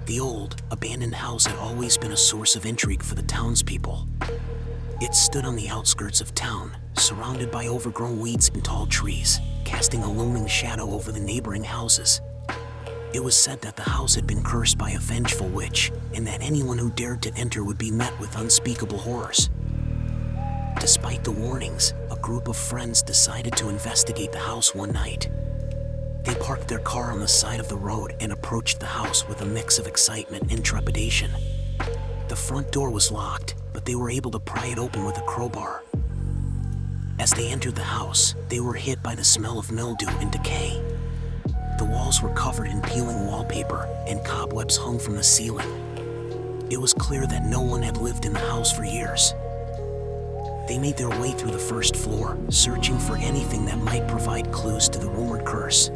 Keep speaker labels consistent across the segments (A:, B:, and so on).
A: The old, abandoned house had always been a source of intrigue for the townspeople. It stood on the outskirts of town, surrounded by overgrown weeds and tall trees, casting a looming shadow over the neighboring houses. It was said that the house had been cursed by a vengeful witch, and that anyone who dared to enter would be met with unspeakable horrors. Despite the warnings, a group of friends decided to investigate the house one night. They parked their car on the side of the road and approached the house with a mix of excitement and trepidation. The front door was locked, but they were able to pry it open with a crowbar. As they entered the house, they were hit by the smell of mildew and decay. The walls were covered in peeling wallpaper, and cobwebs hung from the ceiling. It was clear that no one had lived in the house for years. They made their way through the first floor, searching for anything that might provide clues to the rumored curse.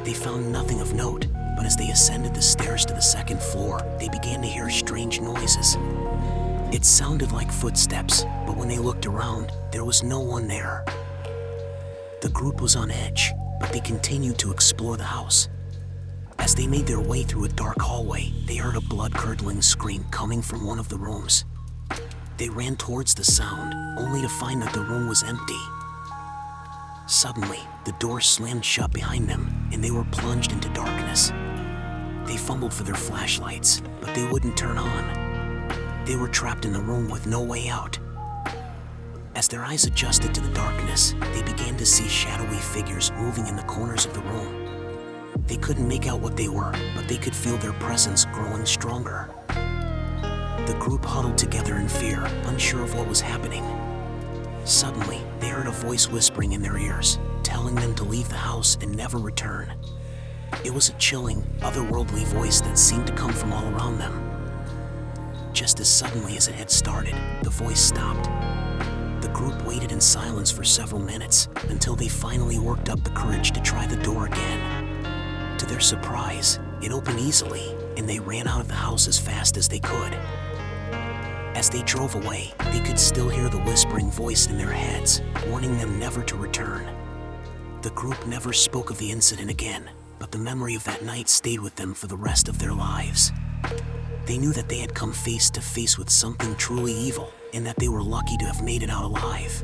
A: They found nothing of note, but as they ascended the stairs to the second floor, they began to hear strange noises. It sounded like footsteps, but when they looked around, there was no one there. The group was on edge, but they continued to explore the house. As they made their way through a dark hallway, they heard a blood-curdling scream coming from one of the rooms. They ran towards the sound, only to find that the room was empty. Suddenly, the door slammed shut behind them, and they were plunged into darkness. They fumbled for their flashlights, but they wouldn't turn on. They were trapped in the room with no way out. As their eyes adjusted to the darkness, they began to see shadowy figures moving in the corners of the room. They couldn't make out what they were, but they could feel their presence growing stronger. The group huddled together in fear, unsure of what was happening. Suddenly, they heard a voice whispering in their ears, telling them to leave the house and never return. It was a chilling, otherworldly voice that seemed to come from all around them. Just as suddenly as it had started, the voice stopped. The group waited in silence for several minutes, until they finally worked up the courage to try the door again. To their surprise, it opened easily, and they ran out of the house as fast as they could. As they drove away, they could still hear the whispering voice in their heads, warning them never to return. The group never spoke of the incident again, but the memory of that night stayed with them for the rest of their lives. They knew that they had come face to face with something truly evil, and that they were lucky to have made it out alive.